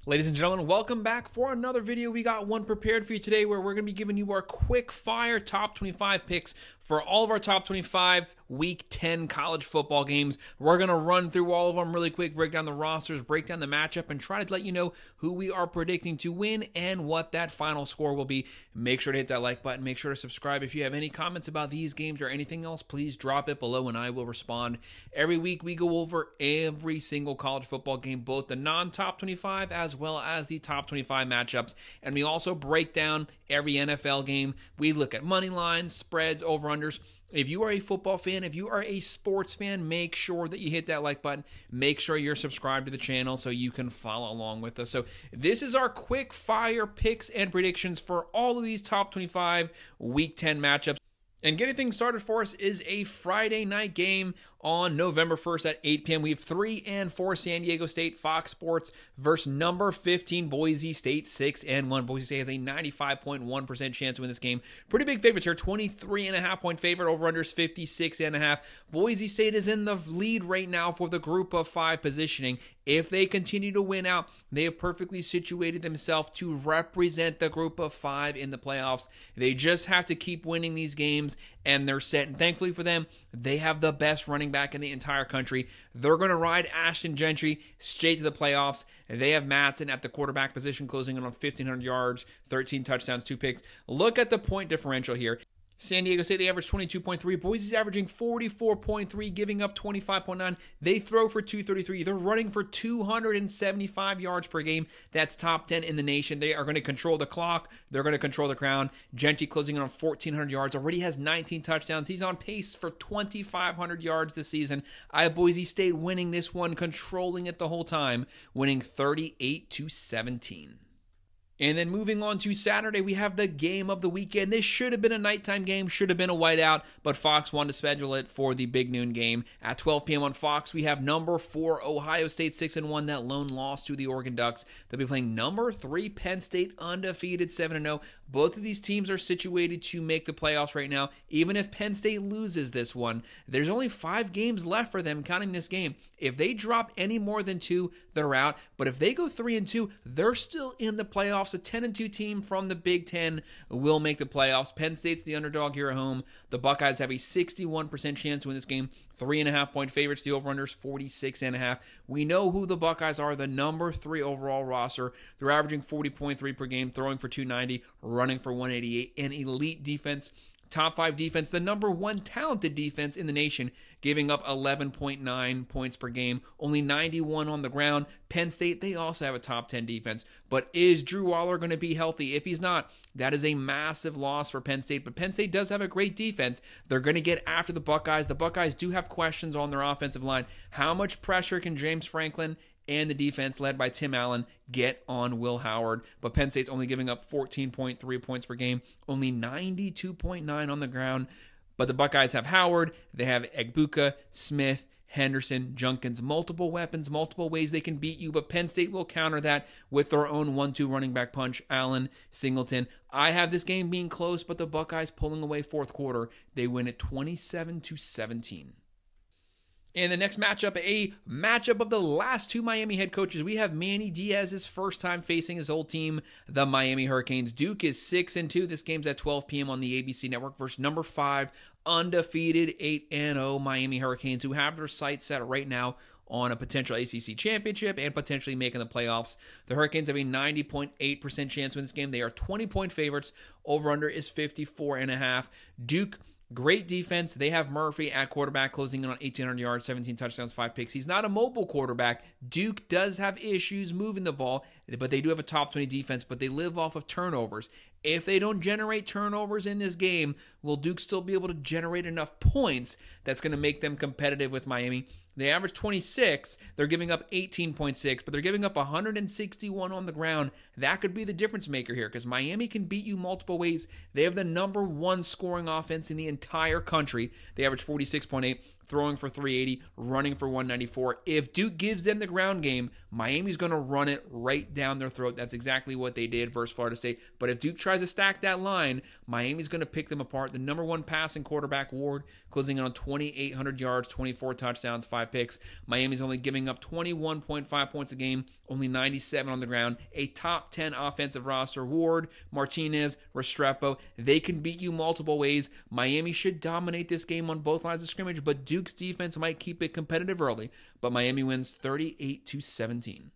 Ladies and gentlemen, welcome back for another video. We got one prepared for you today where we're going to be giving you our quick fire top 25 picks for all of our top 25 week 10 college football games. We're going to run through all of them really quick, break down the rosters, break down the matchup, and try to let you know who we are predicting to win and what that final score will be. Make sure to hit that like button. Make sure to subscribe. If you have any comments about these games or anything else, please drop it below and I will respond. Every week we go over every single college football game, both the non-top 25 as well as the top 25 matchups, and we also break down every NFL game. We look at money lines, spreads, over-unders. If you are a football fan, if you are a sports fan, make sure that you hit that like button. Make sure you're subscribed to the channel so you can follow along with us. So this is our quick fire picks and predictions for all of these top 25 week 10 matchups. And getting things started for us is a Friday night game on November 1st at 8 p.m. We have 3 and 4 San Diego State, Fox Sports versus number 15 Boise State, 6-1. Boise State has a 95.1% chance to win this game. Pretty big favorites here, 23.5 point favorite, over-under is 56.5. Boise State is in the lead right now for the group of 5 positioning. If they continue to win out, they have perfectly situated themselves to represent the group of 5 in the playoffs. They just have to keep winning these games, and they're set. And thankfully for them, they have the best running back in the entire country. They're going to ride Ashton Gentry straight to the playoffs. They have Matson at the quarterback position, closing in on 1,500 yards, 13 touchdowns, 2 picks. Look at the point differential here. San Diego State, they average 22.3. Boise's averaging 44.3, giving up 25.9. They throw for 233. They're running for 275 yards per game. That's top 10 in the nation. They are going to control the clock. They're going to control the crown. Gentry closing in on 1,400 yards. Already has 19 touchdowns. He's on pace for 2,500 yards this season. I have Boise State winning this one, controlling it the whole time, winning 38-17. And then moving on to Saturday, we have the game of the weekend. This should have been a nighttime game, should have been a whiteout, but Fox wanted to schedule it for the big noon game. At 12 p.m. on Fox, we have number 4 Ohio State 6-1, that lone loss to the Oregon Ducks. They'll be playing number 3 Penn State, undefeated 7-0. Both of these teams are situated to make the playoffs right now. Even if Penn State loses this one, there's only 5 games left for them counting this game. If they drop any more than 2, they're out. But if they go 3-2, they're still in the playoffs. A 10-2 team from the Big Ten will make the playoffs. Penn State's the underdog here at home. The Buckeyes have a 61% chance to win this game. 3.5 point favorites. The over-under is 46.5. We know who the Buckeyes are, the number 3 overall roster. They're averaging 40.3 per game, throwing for 290, running for 188. An elite defense. Top 5 defense, the number 1 talented defense in the nation, giving up 11.9 points per game, only 91 on the ground. Penn State, they also have a top 10 defense, but is Drew Waller going to be healthy? If he's not, that is a massive loss for Penn State, but Penn State does have a great defense. They're going to get after the Buckeyes. The Buckeyes do have questions on their offensive line. How much pressure can James Franklin and the defense led by Tim Allen get on Will Howard? But Penn State's only giving up 14.3 points per game, only 92.9 on the ground. But the Buckeyes have Howard, they have Egbuka, Smith, Henderson, Junkins, multiple weapons, multiple ways they can beat you, but Penn State will counter that with their own 1-2 running back punch, Allen, Singleton. I have this game being close, but the Buckeyes pulling away fourth quarter. They win it 27-17. And the next matchup, a matchup of the last 2 Miami head coaches. We have Manny Diaz's first time facing his old team, the Miami Hurricanes. Duke is 6-2. This game's at 12 p.m. on the ABC Network versus number 5, undefeated 8-0 Miami Hurricanes, who have their sights set right now on a potential ACC championship and potentially making the playoffs. The Hurricanes have a 90.8% chance to win this game. They are 20-point favorites. Over-under is 54.5. Duke, great defense. They have Murphy at quarterback, closing in on 1,800 yards, 17 touchdowns, 5 picks. He's not a mobile quarterback. Duke does have issues moving the ball, but they do have a top 20 defense, but they live off of turnovers. If they don't generate turnovers in this game, will Duke still be able to generate enough points that's going to make them competitive with Miami? They average 26. They're giving up 18.6, but they're giving up 161 on the ground. That could be the difference maker here because Miami can beat you multiple ways. They have the number 1 scoring offense in the entire country. They average 46.8, throwing for 380, running for 194. If Duke gives them the ground game, Miami's going to run it right down their throat. That's exactly what they did versus Florida State. But if Duke tries to stack that line, Miami's going to pick them apart. The number 1 passing quarterback, Ward, closing in on 2,800 yards, 24 touchdowns, 5 25 picks. Miami's only giving up 21.5 points a game, only 97 on the ground. A top 10 offensive roster. Ward, Martinez, Restrepo, they can beat you multiple ways. Miami should dominate this game on both lines of scrimmage, but Duke's defense might keep it competitive early. But Miami wins 38-17.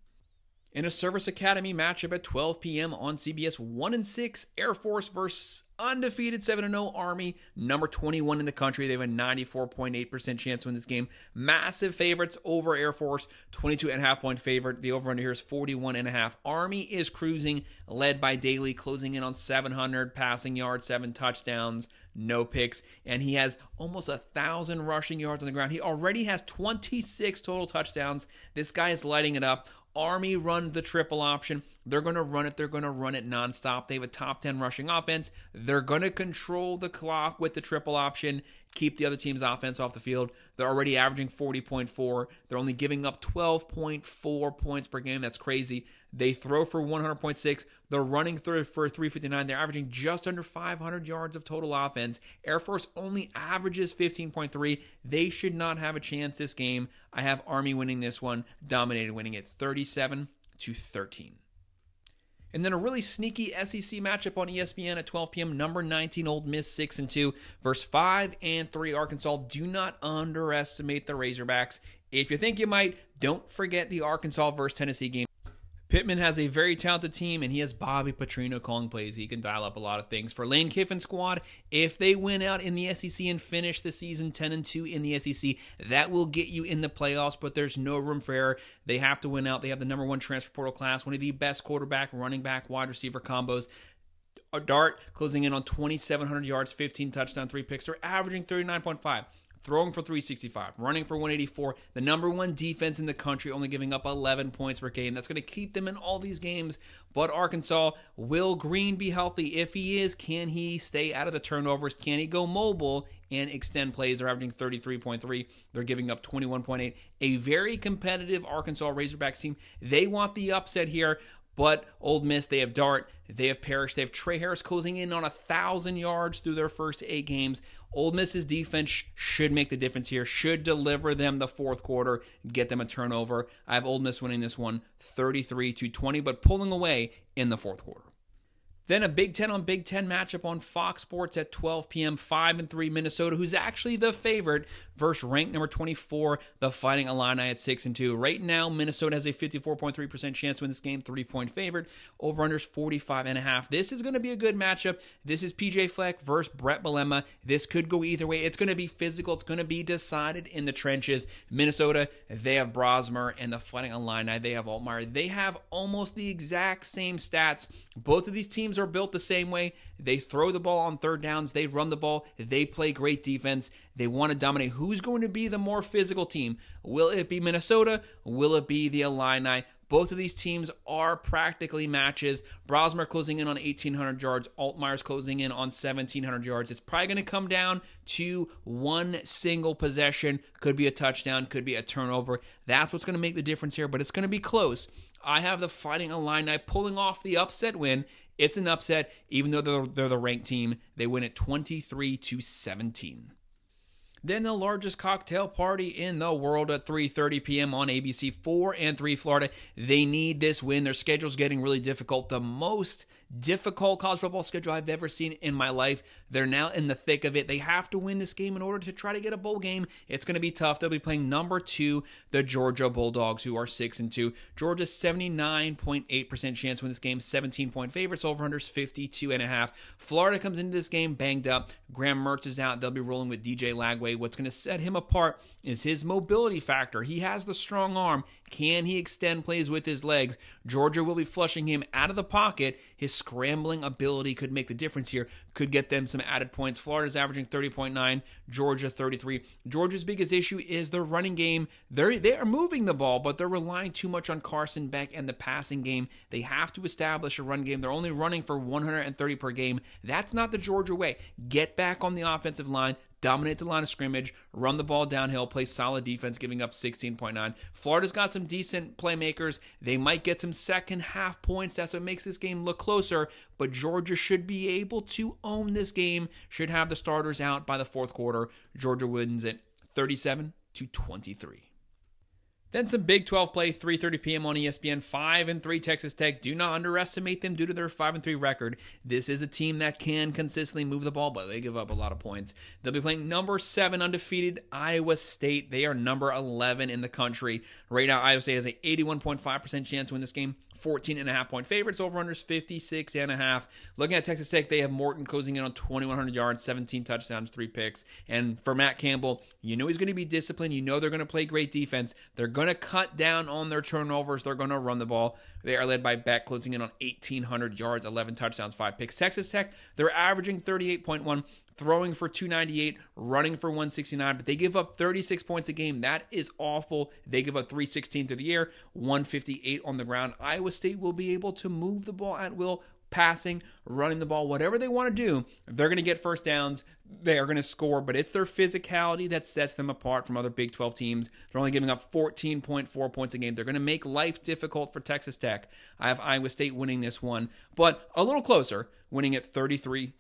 In a Service Academy matchup at 12 p.m. on CBS, 1-6 Air Force versus undefeated 7-0 Army, number 21 in the country. They have a 94.8% chance to win this game. Massive favorites over Air Force, 22.5 point favorite. The over-under here is 41.5. Army is cruising, led by Daly, closing in on 700 passing yards, 7 touchdowns, no picks, and he has almost 1,000 rushing yards on the ground. He already has 26 total touchdowns. This guy is lighting it up. Army runs the triple option. They're going to run it. They're going to run it nonstop. They have a top 10 rushing offense. They're going to control the clock with the triple option, keep the other team's offense off the field. They're already averaging 40.4. They're only giving up 12.4 points per game. That's crazy. They throw for 100.6. They're running for 359. They're averaging just under 500 yards of total offense. Air Force only averages 15.3. They should not have a chance this game. I have Army winning this one, dominated, winning it 37-13. And then a really sneaky SEC matchup on ESPN at 12 p.m. Number 19 Ole Miss 6-2 versus 5-3 Arkansas. Do not underestimate the Razorbacks. If you think you might, don't forget the Arkansas versus Tennessee game. Pittman has a very talented team, and he has Bobby Petrino calling plays. He can dial up a lot of things. For Lane Kiffin's squad, if they win out in the SEC and finish the season 10-2 in the SEC, that will get you in the playoffs, but there's no room for error. They have to win out. They have the number 1 transfer portal class, one of the best quarterback, running back, wide receiver combos. Dart closing in on 2,700 yards, 15 touchdowns, 3 picks. They're averaging 39.5. Throwing for 365, running for 184, the number 1 defense in the country, only giving up 11 points per game. That's going to keep them in all these games. But Arkansas, will Green be healthy? If he is, can he stay out of the turnovers? Can he go mobile and extend plays? They're averaging 33.3. They're giving up 21.8. A very competitive Arkansas Razorbacks team. They want the upset here. But Ole Miss, they have Dart, they have Parrish, they have Trey Harris closing in on 1,000 yards through their first 8 games. Ole Miss's defense should make the difference here, should deliver them the fourth quarter, get them a turnover. I have Ole Miss winning this one 33-20, but pulling away in the fourth quarter. Then a Big Ten on Big Ten matchup on Fox Sports at 12 p.m. 5-3 Minnesota, who's actually the favorite, versus ranked number 24, the Fighting Illini at 6-2. Right now, Minnesota has a 54.3% chance to win this game, 3-point favorite. Over-unders 45.5. This is going to be a good matchup. This is PJ Fleck versus Brett Bielema. This could go either way. It's going to be physical. It's going to be decided in the trenches. Minnesota, they have Brosmer, and the Fighting Illini, they have Altmaier. They have almost the exact same stats. Both of these teams are built the same way. They throw the ball on third downs. They run the ball. They play great defense. They want to dominate. Who's going to be the more physical team? Will it be Minnesota? Will it be the Illini? Both of these teams are practically matches. Brosmer closing in on 1,800 yards. Altmaier's closing in on 1,700 yards. It's probably going to come down to one single possession. Could be a touchdown. Could be a turnover. That's what's going to make the difference here, but it's going to be close. I have the Fighting Illini pulling off the upset win. It's an upset, even though they're the ranked team. They win it 23-17. Then the largest cocktail party in the world at 3:30 p.m. on ABC. 4-3 Florida. They need this win. Their schedule's getting really difficult. The most difficult college football schedule I've ever seen in my life. They're now in the thick of it. They have to win this game in order to try to get a bowl game. It's going to be tough. They'll be playing number 2, the Georgia Bulldogs, who are 6-2. Georgia's 79.8% chance to win this game. 17-point favorites. Over-unders 52.5. Florida comes into this game banged up. Graham Mertz is out. They'll be rolling with DJ Lagway. What's going to set him apart is his mobility factor. He has the strong arm. Can he extend plays with his legs? Georgia will be flushing him out of the pocket. His scrambling ability could make the difference here, could get them some added points. Florida's averaging 30.9, Georgia 33. Georgia's biggest issue is their running game. They are moving the ball, but they're relying too much on Carson Beck and the passing game. They have to establish a run game. They're only running for 130 per game. That's not the Georgia way. Get back on the offensive line, dominate the line of scrimmage, run the ball downhill, play solid defense, giving up 16.9. Florida's got some decent playmakers. They might get some second half points. That's what makes this game look closer. But Georgia should be able to own this game, should have the starters out by the fourth quarter. Georgia wins it 37-23. Then some Big 12 play, 3:30 p.m. on ESPN. 5-3 Texas Tech. Do not underestimate them due to their 5-3 record. This is a team that can consistently move the ball, but they give up a lot of points. They'll be playing number 7 undefeated Iowa State. They are number 11 in the country. Right now, Iowa State has an 81.5% chance to win this game. 14.5-point favorites. Over-unders 56.5. Looking at Texas Tech, they have Morton closing in on 2,100 yards, 17 touchdowns, 3 picks. And for Matt Campbell, you know he's going to be disciplined. You know they're going to play great defense. They're going to cut down on their turnovers. They're going to run the ball. They are led by Beck, closing in on 1,800 yards, 11 touchdowns, 5 picks. Texas Tech, they're averaging 38.1, throwing for 298, running for 169, but they give up 36 points a game. That is awful. They give up 316 through the air, 158 on the ground. Iowa State will be able to move the ball at will, passing, running the ball, whatever they want to do. They're going to get first downs. They are going to score, but it's their physicality that sets them apart from other Big 12 teams. They're only giving up 14.4 points a game. They're going to make life difficult for Texas Tech. I have Iowa State winning this one, but a little closer, winning it 33-24.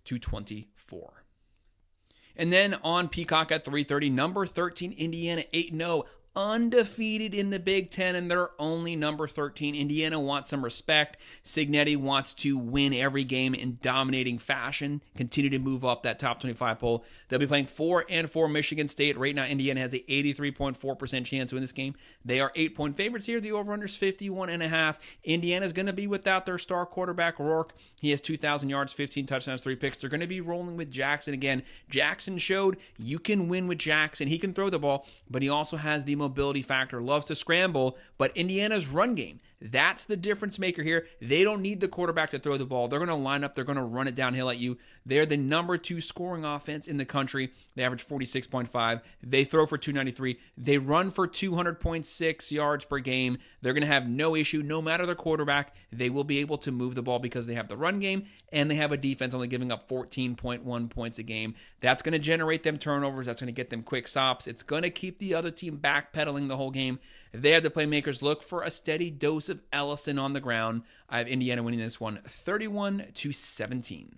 And then on Peacock at 3:30, number 13, Indiana 8-0. Undefeated in the Big Ten, and they're only number 13. Indiana wants some respect. Cignetti wants to win every game in dominating fashion, continue to move up that top 25 poll. They'll be playing 4-4 Michigan State. Right now, Indiana has a 83.4% chance to win this game. They are 8-point favorites here. The over-under is 51.5. Indiana's going to be without their star quarterback, Rourke. He has 2,000 yards, 15 touchdowns, 3 picks. They're going to be rolling with Jackson again. Jackson showed you can win with Jackson. He can throw the ball, but he also has the mobility factor, loves to scramble, but Indiana's run game, that's the difference maker here. They don't need the quarterback to throw the ball. They're going to line up. They're going to run it downhill at you. They're the number 2 scoring offense in the country. They average 46.5. They throw for 293. They run for 200.6 yards per game. They're going to have no issue, no matter their quarterback. They will be able to move the ball because they have the run game and they have a defense only giving up 14.1 points a game. That's going to generate them turnovers. That's going to get them quick stops. It's going to keep the other team backpedaling the whole game. They have the playmakers. Look for a steady dose of Ellison on the ground. I have Indiana winning this one 31-17.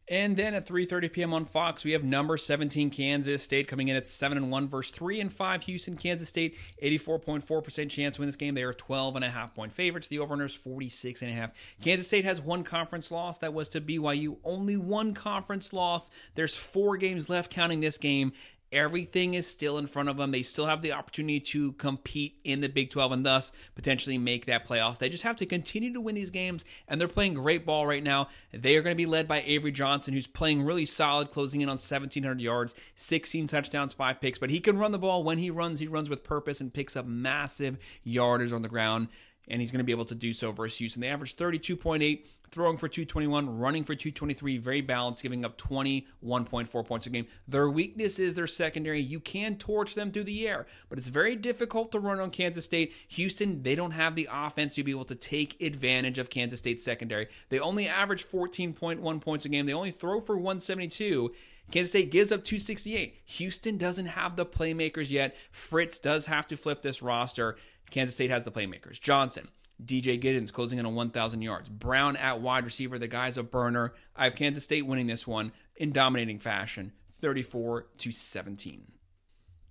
And then at 3:30 p.m. on Fox, we have number 17 Kansas State coming in at 7-1 versus 3-5 Houston. Kansas State, 84.4% chance to win this game. They are 12.5-point favorites. The over-under is 46.5. Kansas State has one conference loss. That was to BYU. Only one conference loss. There's 4 games left counting this game. Everything is still in front of them. They still have the opportunity to compete in the Big 12 and thus potentially make that playoffs. They just have to continue to win these games, and they're playing great ball right now. They are going to be led by Avery Johnson, who's playing really solid, closing in on 1,700 yards, 16 touchdowns, 5 picks. But he can run the ball. When he runs with purpose and picks up massive yardage on the ground, and he's going to be able to do so versus Houston. They average 32.8, throwing for 221, running for 223, very balanced, giving up 21.4 points a game. Their weakness is their secondary. You can torch them through the air, but it's very difficult to run on Kansas State. Houston, they don't have the offense to be able to take advantage of Kansas State's secondary. They only average 14.1 points a game. They only throw for 172. Kansas State gives up 268. Houston doesn't have the playmakers yet. Fritz does have to flip this roster. Kansas State has the playmakers. Johnson, DJ Giddens closing in on 1,000 yards. Brown at wide receiver. The guy's a burner. I have Kansas State winning this one in dominating fashion, 34-17.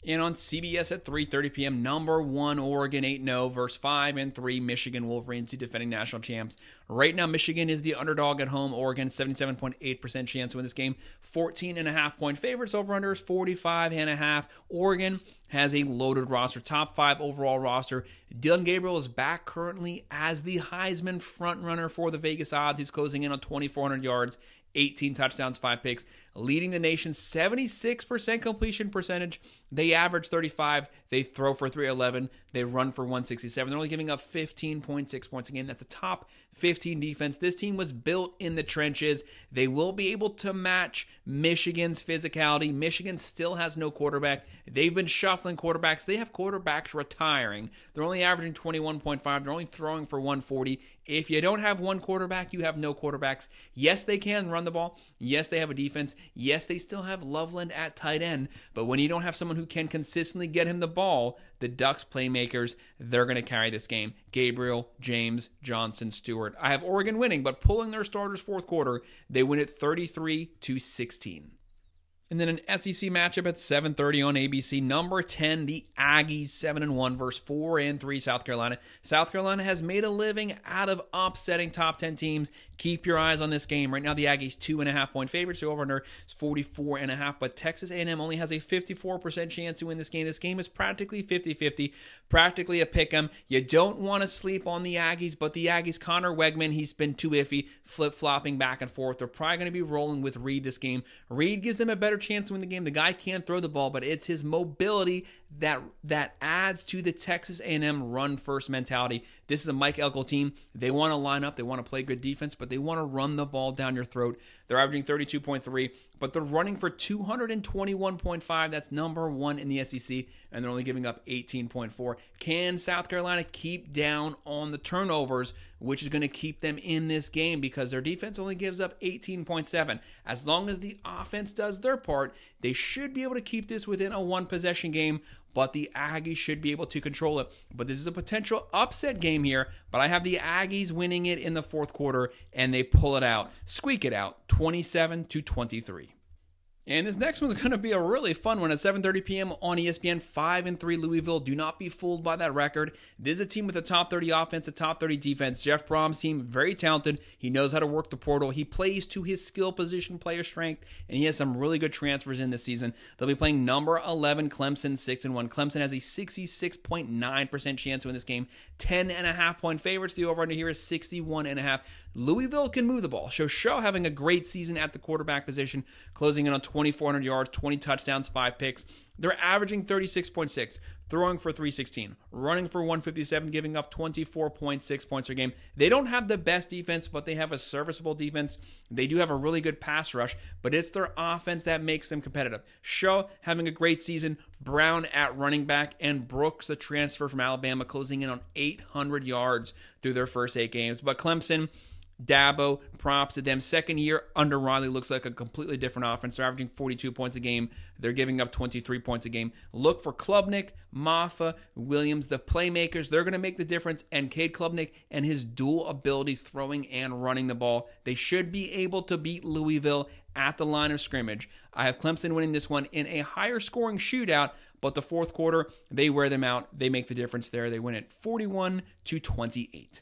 And on CBS at 3:30 p.m., number 1 Oregon 8-0 versus 5-3 Michigan Wolverines, the defending national champs. Right now, Michigan is the underdog at home. Oregon, 77.8% chance to win this game. 14.5-point favorites. Over-under is 45.5. Oregon has a loaded roster, top 5 overall roster. Dylan Gabriel is back currently as the Heisman frontrunner for the Vegas odds. He's closing in on 2,400 yards, 18 touchdowns, 5 picks, leading the nation's 76% completion percentage. They average 35. They throw for 311. They run for 167. They're only giving up 15.6 points a game. That's the top 15 defense. This team was built in the trenches. They will be able to match Michigan's physicality. Michigan still has no quarterback. They've been shuffling quarterbacks. They have quarterbacks retiring. They're only averaging 21.5. They're only throwing for 140. If you don't have one quarterback, you have no quarterbacks. Yes, they can run the ball. Yes, they have a defense. Yes, they still have Loveland at tight end. But when you don't have someone who can consistently get him the ball, the Ducks playmakers, they're going to carry this game. Gabriel, James, Johnson, Stewart. I have Oregon winning, but pulling their starters fourth quarter, they win it 33-16. And then an SEC matchup at 7:30 on ABC. Number 10, the Aggies, 7-1 versus 4-3 South Carolina. South Carolina has made a living out of upsetting top 10 teams. Keep your eyes on this game. Right now, the Aggies 2.5-point favorites. The over-under is 44.5. But Texas A&M only has a 54% chance to win this game. This game is practically 50-50, practically a pick-em. You don't want to sleep on the Aggies, but the Aggies, Connor Wegman, he's been too iffy, flip-flopping back and forth. They're probably going to be rolling with Reed this game. Reed gives them a better chance to win the game. The guy can't throw the ball, but it's his mobility that adds to the Texas A&M run-first mentality. This is a Mike Elko team. They want to line up. They want to play good defense, but they want to run the ball down your throat. They're averaging 32.3, but they're running for 221.5. That's number one in the SEC, and they're only giving up 18.4. Can South Carolina keep down on the turnovers, which is going to keep them in this game because their defense only gives up 18.7. As long as the offense does their part, they should be able to keep this within a one-possession game, but the Aggies should be able to control it. But this is a potential upset game here, but I have the Aggies winning it in the fourth quarter, and they pull it out, squeak it out, 27-23. And this next one's going to be a really fun one at 7:30 p.m. on ESPN. 5-3 Louisville. Do not be fooled by that record. This is a team with a top 30 offense, a top 30 defense. Jeff Brom's team, very talented. He knows how to work the portal. He plays to his skill position player strength, and he has some really good transfers in this season. They'll be playing number 11 Clemson, 6-1. Clemson has a 66.9% chance to win this game. 10.5-point favorites. The over-under here is 61.5. Louisville can move the ball. Show having a great season at the quarterback position, closing in on 2,400 yards, 20 touchdowns, 5 picks. They're averaging 36.6, throwing for 316, running for 157, giving up 24.6 points per game. They don't have the best defense, but they have a serviceable defense. They do have a really good pass rush, but it's their offense that makes them competitive. Shaw having a great season, Brown at running back, and Brooks, the transfer from Alabama, closing in on 800 yards through their first 8 games. But Clemson, Dabo, props to them. Second year under Riley looks like a completely different offense. They're averaging 42 points a game. They're giving up 23 points a game. Look for Klubnik, Maffa, Williams, the playmakers. They're going to make the difference. And Cade Klubnik and his dual ability throwing and running the ball. They should be able to beat Louisville at the line of scrimmage. I have Clemson winning this one in a higher scoring shootout, but the fourth quarter, they wear them out. They make the difference there. They win it 41-28.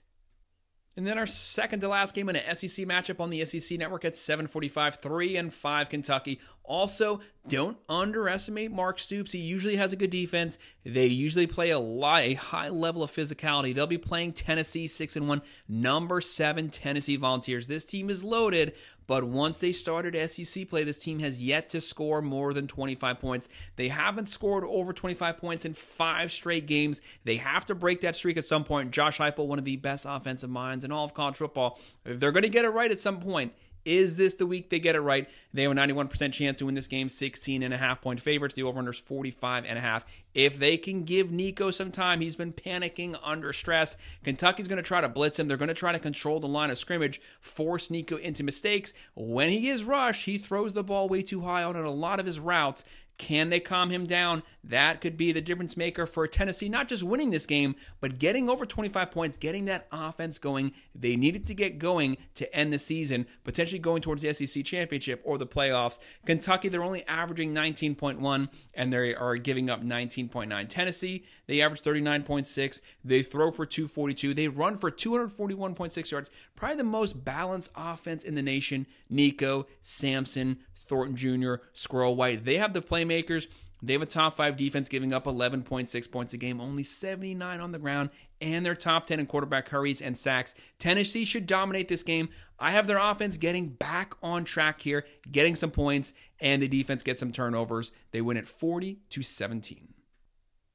And then our second to last game in an SEC matchup on the SEC Network at 7:45, 3-5 Kentucky. Also, don't underestimate Mark Stoops. He usually has a good defense. They usually play a high level of physicality. They'll be playing Tennessee, 6-1, number 7 Tennessee Volunteers. This team is loaded, but once they started SEC play, this team has yet to score more than 25 points. They haven't scored over 25 points in 5 straight games. They have to break that streak at some point. Josh Heupel, one of the best offensive minds in all of college football. If they're going to get it right at some point, is this the week they get it right? They have a 91% chance to win this game, 16.5-point favorites. The over-under is 45.5. If they can give Nico some time, he's been panicking under stress. Kentucky's going to try to blitz him. They're going to try to control the line of scrimmage, force Nico into mistakes. When he is rushed, he throws the ball way too high on a lot of his routes. Can they calm him down? That could be the difference maker for Tennessee, not just winning this game, but getting over 25 points, getting that offense going. They needed to get going to end the season, potentially going towards the SEC championship or the playoffs. Kentucky, they're only averaging 19.1, and they are giving up 19.9. Tennessee, they average 39.6. They throw for 242. They run for 241.6 yards. Probably the most balanced offense in the nation. Nico, Sampson, Thornton Jr., Squirrel White. They have the playmakers. They have a top 5 defense giving up 11.6 points a game, only 79 on the ground, and they're top 10 in quarterback hurries and sacks. Tennessee should dominate this game. I have their offense getting back on track here, getting some points, and the defense gets some turnovers. They win it 40-17.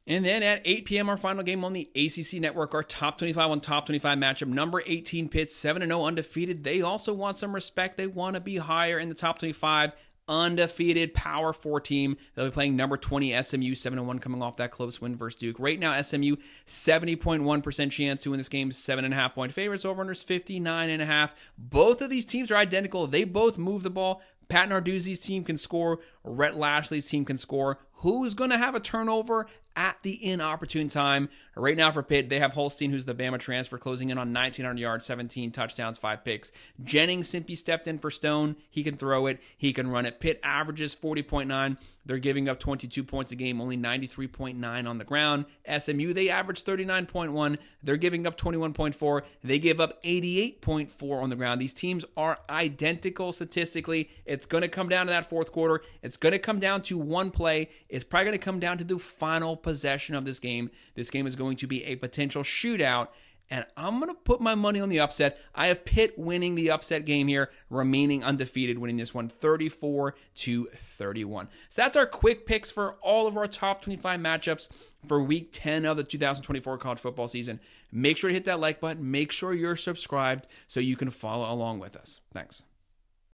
And then at 8 p.m., our final game on the ACC Network, our top 25 on top 25 matchup. Number 18 Pitt, 7-0 undefeated. They also want some respect. They want to be higher in the top 25. Undefeated Power 4 team. They'll be playing number 20 SMU, 7-1, coming off that close win versus Duke. Right now, SMU, 70.1% chance to win this game, 7.5-point favorites, over-unders 59.5. Both of these teams are identical. They both move the ball. Pat Narduzzi's team can score. Rhett Lashley's team can score. who's going to have a turnover at the inopportune time. Right now for Pitt, they have Holstein, who's the Bama transfer, closing in on 1,900 yards, 17 touchdowns, 5 picks. Jennings simply stepped in for Stone. He can throw it. He can run it. Pitt averages 40.9. They're giving up 22 points a game, only 93.9 on the ground. SMU, they average 39.1. They're giving up 21.4. They give up 88.4 on the ground. These teams are identical statistically. It's going to come down to that fourth quarter. It's going to come down to one play. It's probably going to come down to the final possession of this game. This game is going to be a potential shootout, and I'm going to put my money on the upset. I have Pitt winning the upset game here, remaining undefeated, winning this one 34-31. So that's our quick picks for all of our top 25 matchups for week 10 of the 2024 college football season. Make sure to hit that like button. Make sure you're subscribed so you can follow along with us. Thanks.